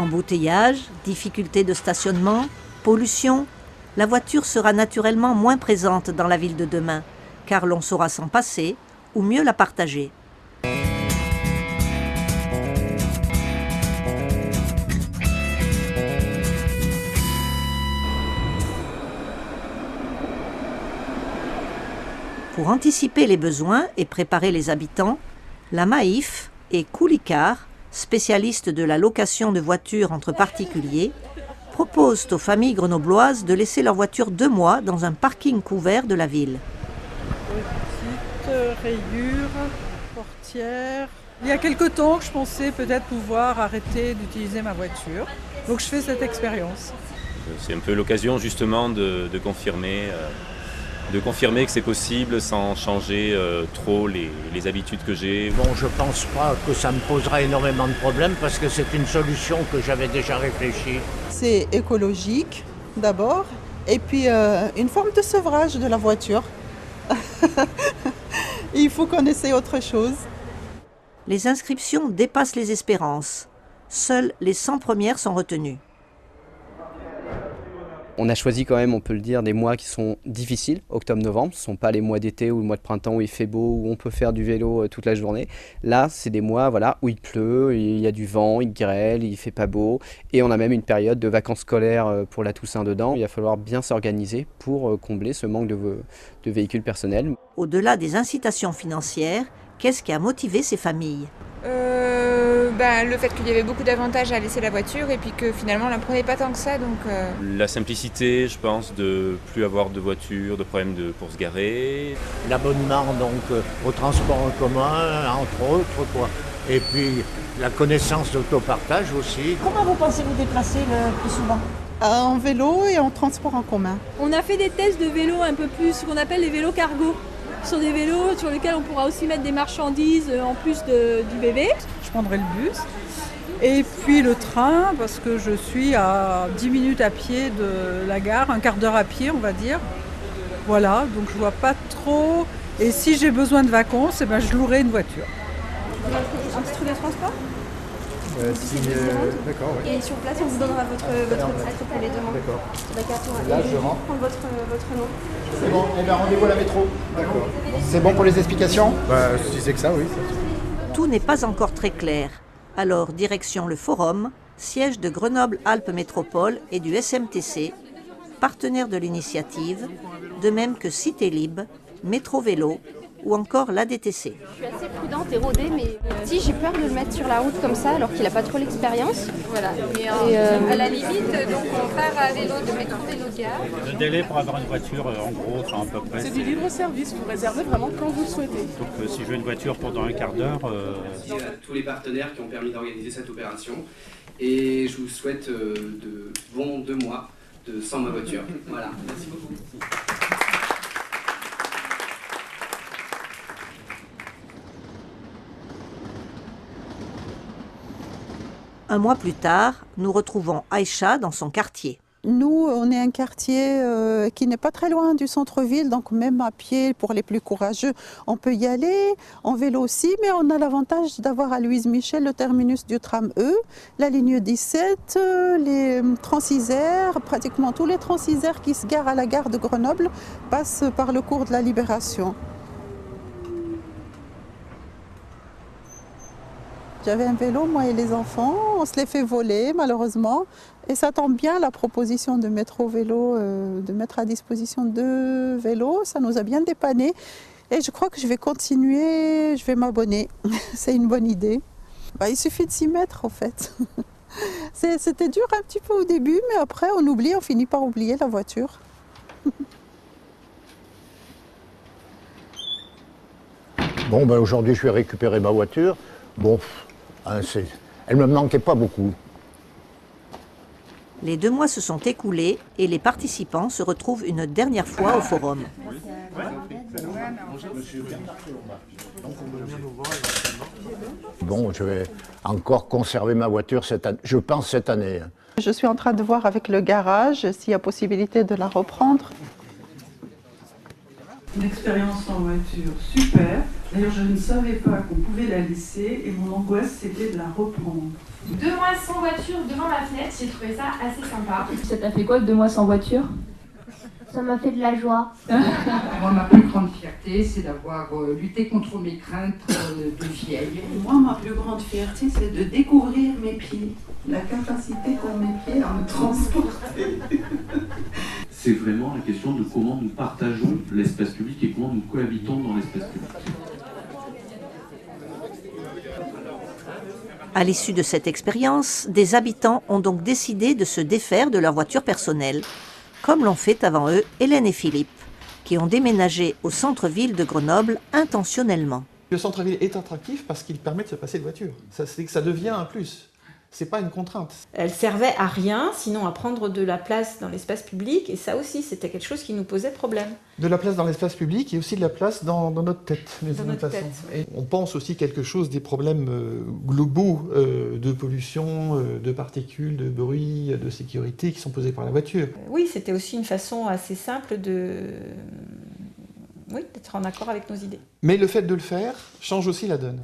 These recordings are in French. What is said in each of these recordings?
Embouteillage, difficultés de stationnement, pollution, la voiture sera naturellement moins présente dans la ville de demain, car l'on saura s'en passer ou mieux la partager. Pour anticiper les besoins et préparer les habitants, la Maïf et Coulicar, spécialistes de la location de voitures entre particuliers, proposent aux familles grenobloises de laisser leur voiture 2 mois dans un parking couvert de la ville. Petite rayure, portière. Il y a quelque temps que je pensais peut-être pouvoir arrêter d'utiliser ma voiture. Donc je fais cette expérience. C'est un peu l'occasion justement de confirmer que c'est possible sans changer trop les habitudes que j'ai. Bon, je pense pas que ça me posera énormément de problèmes parce que c'est une solution que j'avais déjà réfléchie. C'est écologique d'abord et puis une forme de sevrage de la voiture. Il faut qu'on essaie autre chose. Les inscriptions dépassent les espérances. Seules les 100 premières sont retenues. On a choisi quand même, on peut le dire, des mois qui sont difficiles, octobre-novembre. Ce ne sont pas les mois d'été ou le mois de printemps où il fait beau, où on peut faire du vélo toute la journée. Là, c'est des mois où il pleut, il y a du vent, il grêle, il ne fait pas beau. Et on a même une période de vacances scolaires pour la Toussaint dedans. Il va falloir bien s'organiser pour combler ce manque de véhicules personnels. Au-delà des incitations financières, qu'est-ce qui a motivé ces familles ? Le fait qu'il y avait beaucoup d'avantages à laisser la voiture et puis que finalement on ne la prenait pas tant que ça. La simplicité, je pense, de plus avoir de voiture, de problème pour se garer. L'abonnement donc au transport en commun, entre autres, quoi. Et puis la connaissance d'autopartage aussi. Comment vous pensez vous déplacer le plus souvent ? En vélo et en transport en commun. On a fait des tests de vélos un peu plus, ce qu'on appelle les vélos cargo. Ce sont des vélos sur lesquels on pourra aussi mettre des marchandises en plus du bébé. Je prendrai le bus et puis le train parce que je suis à 10 minutes à pied de la gare, un quart d'heure à pied on va dire. Voilà, donc je vois pas trop. Et si j'ai besoin de vacances, je louerai une voiture. Un petit truc de transport ? D'accord, oui. Et sur place, on vous donnera votre titre pour les deux mois. D'accord. Là, je rentre. Prendre votre nom. C'est bon, rendez-vous à la métro. D'accord. C'est bon pour les explications ? Si c'est que ça, oui. Tout n'est pas encore très clair. Alors, direction le Forum, siège de Grenoble-Alpes Métropole et du SMTC, partenaire de l'initiative, de même que Cité Libre, Métro Vélo ou encore l'ADTC. Je suis assez prudente et rodée, mais si j'ai peur de le mettre sur la route comme ça, alors qu'il n'a pas trop l'expérience. Voilà. À la limite, donc on part à vélo de métro vélo de gare. Le délai pour avoir une voiture, en gros, à peu près. C'est du libre service, vous réservez vraiment quand vous le souhaitez. Donc si je veux une voiture pendant un quart d'heure... Merci à tous les partenaires qui ont permis d'organiser cette opération. Et je vous souhaite de bons 2 mois sans ma voiture. Voilà, merci beaucoup. Un mois plus tard, nous retrouvons Aïcha dans son quartier. Nous, on est un quartier qui n'est pas très loin du centre-ville, donc même à pied, pour les plus courageux, on peut y aller, en vélo aussi, mais on a l'avantage d'avoir à Louise Michel le terminus du tram E, la ligne 17, les Transisaires, pratiquement tous les Transisaires qui se garent à la gare de Grenoble passent par le cours de la Libération. J'avais un vélo, moi et les enfants, on se les fait voler malheureusement. Et ça tombe bien, la proposition de Métro Vélo, de mettre à disposition 2 vélos, ça nous a bien dépanné. Et je crois que je vais continuer, je vais m'abonner. C'est une bonne idée. Il suffit de s'y mettre en fait. C'était dur un petit peu au début, mais après on oublie, on finit par oublier la voiture. Bon, aujourd'hui je vais récupérer ma voiture. Bon, elle ne me manquait pas beaucoup. Les 2 mois se sont écoulés et les participants se retrouvent une dernière fois au Forum. Bon, je vais encore conserver ma voiture je pense cette année. Je suis en train de voir avec le garage s'il y a possibilité de la reprendre. Une expérience en voiture super. D'ailleurs, je ne savais pas qu'on pouvait la laisser et mon angoisse, c'était de la reprendre. 2 mois sans voiture devant ma fenêtre, j'ai trouvé ça assez sympa. Ça t'a fait quoi 2 mois sans voiture? Ça m'a fait de la joie. Moi, ma plus grande fierté, c'est d'avoir lutté contre mes craintes de vieille. Moi, ma plus grande fierté, c'est de découvrir mes pieds, la capacité qu'ont mes pieds à me transporter. C'est vraiment la question de comment nous partageons l'espace public et comment nous cohabitons dans l'espace public. À l'issue de cette expérience, des habitants ont donc décidé de se défaire de leur voiture personnelle, comme l'ont fait avant eux Hélène et Philippe, qui ont déménagé au centre-ville de Grenoble intentionnellement. Le centre-ville est attractif parce qu'il permet de se passer de voiture. Ça devient un plus. C'est pas une contrainte. Elle servait à rien, sinon à prendre de la place dans l'espace public, et ça aussi, c'était quelque chose qui nous posait problème. De la place dans l'espace public et aussi de la place dans notre tête. Dans notre tête, oui. Et on pense aussi quelque chose des problèmes globaux de pollution, de particules, de bruit, de sécurité qui sont posés par la voiture. Oui, c'était aussi une façon assez simple d'être en accord avec nos idées. Mais le fait de le faire change aussi la donne.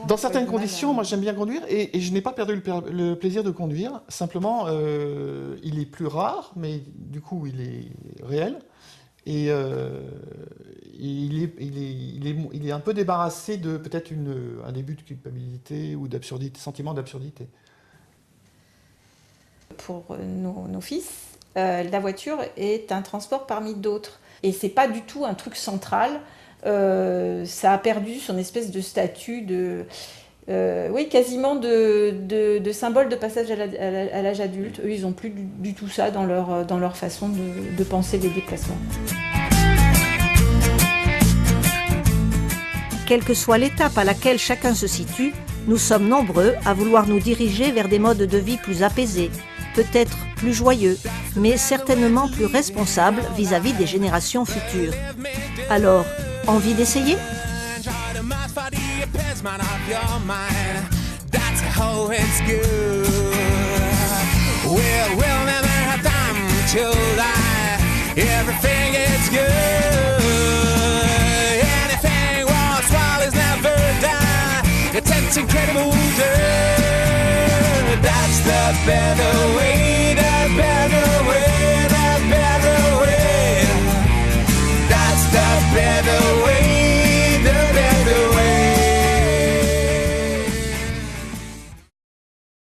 Dans certaines conditions, moi j'aime bien conduire et je n'ai pas perdu le plaisir de conduire. Simplement, il est plus rare, mais du coup il est réel. Et il est un peu débarrassé de peut-être un début de culpabilité ou d'absurdité, sentiment d'absurdité. Pour nos fils, la voiture est un transport parmi d'autres. Et c'est pas du tout un truc central. Ça a perdu son espèce de statut quasiment de symbole de passage à l'âge adulte. Eux, ils n'ont plus du tout ça dans leur façon de penser les déplacements. Quelle que soit l'étape à laquelle chacun se situe, nous sommes nombreux à vouloir nous diriger vers des modes de vie plus apaisés, peut-être plus joyeux, mais certainement plus responsables vis-à-vis des générations futures. Alors, envie d'essayer ? That's the better way, the better